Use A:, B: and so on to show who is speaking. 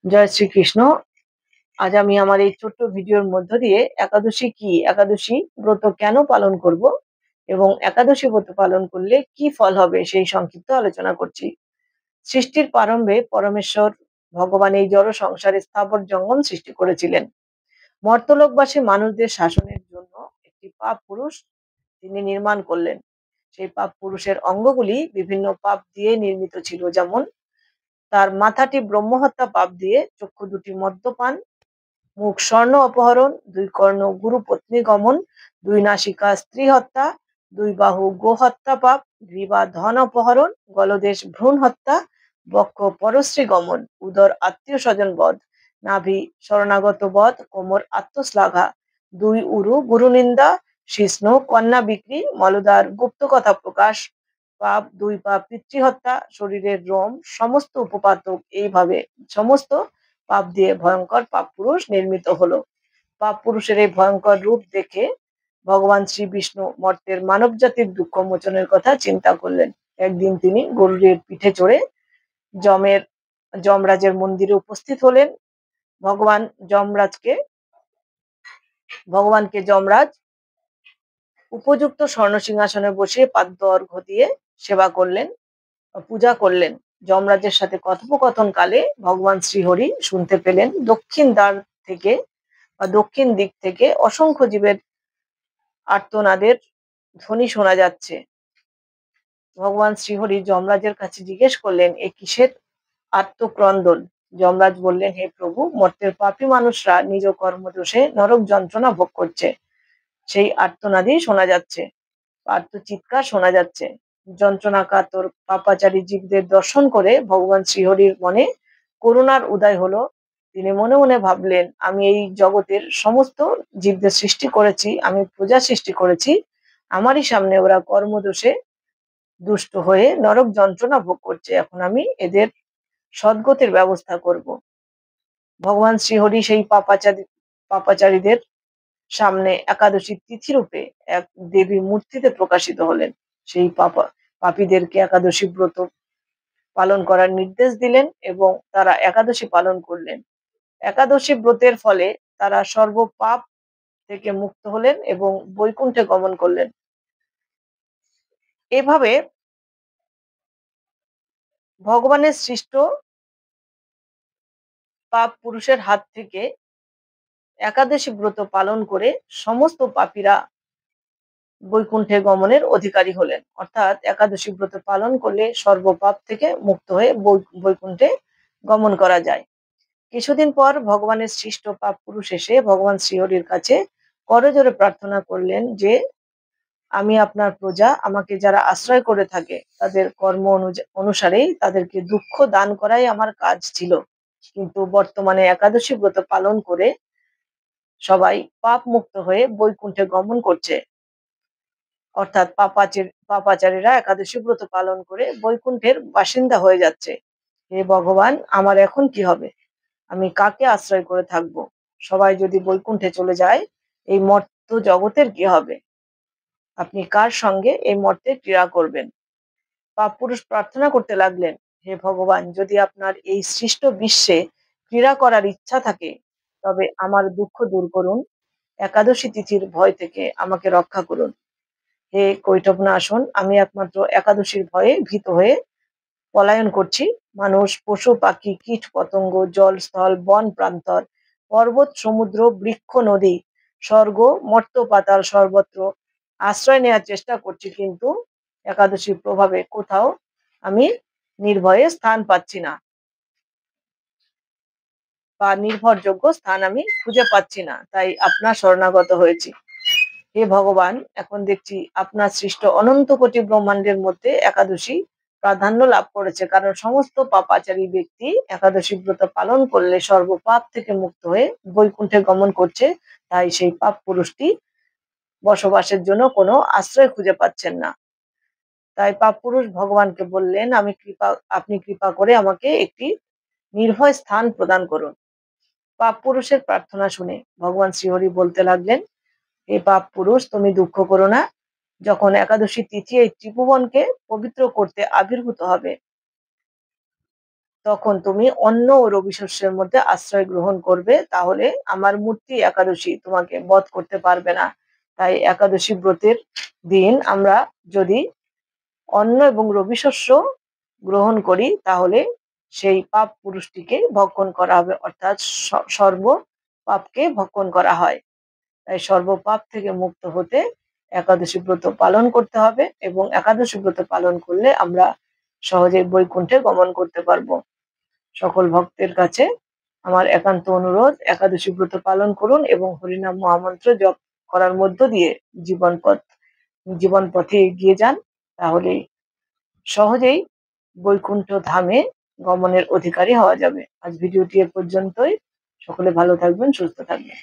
A: জয় শ্রীকৃষ্ণ। আজ আমি আমার এই ছোট্ট ভিডিওর মধ্য দিয়ে একাদশী কি, একাদশী ব্রত কেন পালন করব এবং একাদশী ব্রত পালন করলে কি ফল হবে সেই সংক্ষিপ্ত আলোচনা করছি। সৃষ্টির প্রারম্ভে পরমেশ্বর ভগবান এই জড় সংসারে স্থাবর জঙ্গম সৃষ্টি করেছিলেন। মর্তলোকবাসী মানুষদের শাসনের জন্য একটি পাপ পুরুষ তিনি নির্মাণ করলেন। সেই পাপ পুরুষের অঙ্গগুলি বিভিন্ন পাপ দিয়ে নির্মিত ছিল, যেমন তার মাথাটি ব্রহ্মহত্যা পাপ দিয়ে, চক্ষু দুটি মদ্যপান, মুখ স্বর্ণ অপহরণ, দুই কর্ণ গুরু পত্নী গমন, দুই নাসিকা স্ত্রী হত্যা, দুই বাহু গো হত্যা পাপ, গ্রীবা ধন অপহরণ, গলদেশ ভ্রূণ হত্যা, বক্ষ পরশ্রী গমন, উদর আত্মীয় স্বজন বধ, নাভি শরণাগত বধ, কোমর আত্মশ্লাঘা, দুই উরু গুরু নিন্দা, শিষ্ণু কন্যা বিক্রি, মলদার গুপ্ত কথা প্রকাশ পাপ, দুই পাপ পিতৃহত্যা, শরীরের রোম সমস্ত উপপাতক, এইভাবে সমস্ত পাপ দিয়ে ভয়ঙ্কর পাপ পুরুষ নির্মিত হলো। পাপ পুরুষের এই ভয়ঙ্কর রূপ দেখে ভগবান শ্রী বিষ্ণু মর্তের মানব জাতির দুঃখ মোচনের কথা চিন্তা করলেন। একদিন তিনি গরুড়ের পিঠে চড়ে যমের যমরাজের মন্দিরে উপস্থিত হলেন। ভগবান যমরাজকে ভগবানকে যমরাজ উপযুক্ত স্বর্ণ সিংহাসনে বসিয়ে পাদ্য অর্ঘ্য দিয়ে সেবা করলেন, পূজা করলেন। যমরাজের সাথে কথোপকথন কালে ভগবান শ্রীহরি শুনতে পেলেন দক্ষিণ দ্বার থেকে বা দক্ষিণ দিক থেকে অসংখ্য জীবের আর্তনাদের ধ্বনি শোনা যাচ্ছে। ভগবান শ্রীহরি যমরাজের কাছে জিজ্ঞেস করলেন, এ কিসের আত্মক্রন্দন? যমরাজ বললেন, হে প্রভু, মর্তের পাপী মানুষরা নিজ কর্মদোষে নরক যন্ত্রণা ভোগ করছে, সেই আর্তনাদই শোনা যাচ্ছে, আর্ত চিৎকার শোনা যাচ্ছে। যন্ত্রণাকাতর পাপাচারী জীবদের দর্শন করে ভগবান শ্রীহরির মনে করুণার উদয় হলো। তিনি মনে মনে ভাবলেন, আমি এই জগতের সমস্ত জীবদের সৃষ্টি করেছি, আমি প্রজা সৃষ্টি করেছি, আমারই সামনে ওরা কর্মদোষে দুষ্ট হয়ে নরক যন্ত্রণা ভোগ করছে, এখন আমি এদের সদ্গতির ব্যবস্থা করব। ভগবান শ্রীহরি সেই পাপাচারীদের সামনে একাদশী তিথি রূপে এক দেবী মূর্তিতে প্রকাশিত হলেন। সেই পাপীদেরকে একাদশী ব্রত পালন করার নির্দেশ দিলেন এবং তারা একাদশী পালন করলেন। একাদশী ব্রতের ফলে তারা সর্বপাপ থেকে মুক্ত হলেন এবং বৈকুণ্ঠে গমন করলেন। এভাবে ভগবানের সৃষ্ট পাপ পুরুষের হাত থেকে একাদশী ব্রত পালন করে সমস্ত পাপীরা বৈকুণ্ঠে গমনের অধিকারী হলেন। অর্থাৎ একাদশী ব্রত পালন করলে সর্বপাপ থেকে মুক্ত হয়ে বৈকুণ্ঠে গমন করা যায়। কিছুদিন পর ভগবানের সৃষ্ট পাপ পুরুষ এসে ভগবান শ্রীহরির কাছে করজোড়ে প্রার্থনা করলেন যে, আমি আপনার প্রজা, আমাকে যারা আশ্রয় করে থাকে তাদের কর্ম অনুসারেই তাদেরকে দুঃখ দান করাই আমার কাজ ছিল, কিন্তু বর্তমানে একাদশী ব্রত পালন করে সবাই পাপ মুক্ত হয়ে বৈকুণ্ঠে গমন করছে। অর্থাৎ পাপাচারীরা একাদশী ব্রত পালন করে বৈকুণ্ঠের বাসিন্দা হয়ে যাচ্ছে। হে ভগবান, আমার এখন কি হবে? আমি কাকে আশ্রয় করে থাকব? সবাই যদি বৈকুণ্ঠে চলে যায়, এই মর্ত জগতের কি হবে? আপনি কার সঙ্গে এই মর্তে ক্রীড়া করবেন? পাপ পুরুষ প্রার্থনা করতে লাগলেন, হে ভগবান, যদি আপনার এই সৃষ্ট বিশ্বে ক্রীড়া করার ইচ্ছা থাকে তবে আমার দুঃখ দূর করুন, একাদশী তিথির ভয় থেকে আমাকে রক্ষা করুন। হে কৈটবনাশন, আমি একমাত্র একাদশীর ভয়ে ভীত হয়ে পলায়ন করছি। মানুষ, পশু পাখি, কীট পতঙ্গ, জল স্থল বন প্রান্তর, পর্বত সমুদ্র বৃক্ষ নদী, স্বর্গ মর্ত পাতাল সর্বত্র আশ্রয় নেওয়ার চেষ্টা করছি, কিন্তু একাদশীর প্রভাবে কোথাও আমি নির্ভয়ে স্থান পাচ্ছি না বা নির্ভরযোগ্য স্থান আমি খুঁজে পাচ্ছি না, তাই আপনার শরণাগত হয়েছি। হে ভগবান, এখন দেখছি আপনার সৃষ্ট অনন্ত কোটি ব্রহ্মাণ্ডের মধ্যে একাদশী প্রাধান্য লাভ করেছে, কারণ সমস্ত পাপাচারী ব্যক্তি একাদশী ব্রত পালন করলে সর্বপাপ থেকে মুক্ত হয়ে বৈকুণ্ঠে গমন করছে, তাই সেই পাপ পুরুষটি বসবাসের জন্য কোনো আশ্রয় খুঁজে পাচ্ছেন না। তাই পাপ পুরুষ ভগবানকে বললেন, আপনি কৃপা করে আমাকে একটি নির্ভয় স্থান প্রদান করুন। পাপ পুরুষের প্রার্থনা শুনে ভগবান শ্রীহরি বলতে লাগলেন, হে পাপ পুরুষ, তুমি দুঃখ করো না। যখন একাদশী তিথি এই ত্রিভুবনকে পবিত্র করতে আবির্ভূত হবে, তখন তুমি অন্ন ও রবি শস্যের মধ্যে আশ্রয় গ্রহণ করবে, তাহলে আমার মূর্তি একাদশী তোমাকে বধ করতে পারবে না। তাই একাদশী ব্রতের দিন আমরা যদি অন্ন এবং রবি শস্য গ্রহণ করি, তাহলে সেই পাপ পুরুষটিকে ভক্ষণ করা হবে, অর্থাৎ সর্ব পাপকে ভক্ষণ করা হয়। তাই সর্বপাপ থেকে মুক্ত হতে একাদশী ব্রত পালন করতে হবে, এবং একাদশী ব্রত পালন করলে আমরা সহজে বৈকুণ্ঠে গমন করতে পারবো। সকল ভক্তের কাছে আমার একান্ত অনুরোধ, একাদশী ব্রত পালন করুন এবং হরিনাম মহামন্ত্র জপ করার মধ্য দিয়ে জীবন পথে এগিয়ে যান, তাহলে সহজেই বৈকুণ্ঠ ধামে গমনের অধিকারী হওয়া যাবে। আজ ভিডিওটি এ পর্যন্তই। সকলে ভালো থাকবেন, সুস্থ থাকবেন।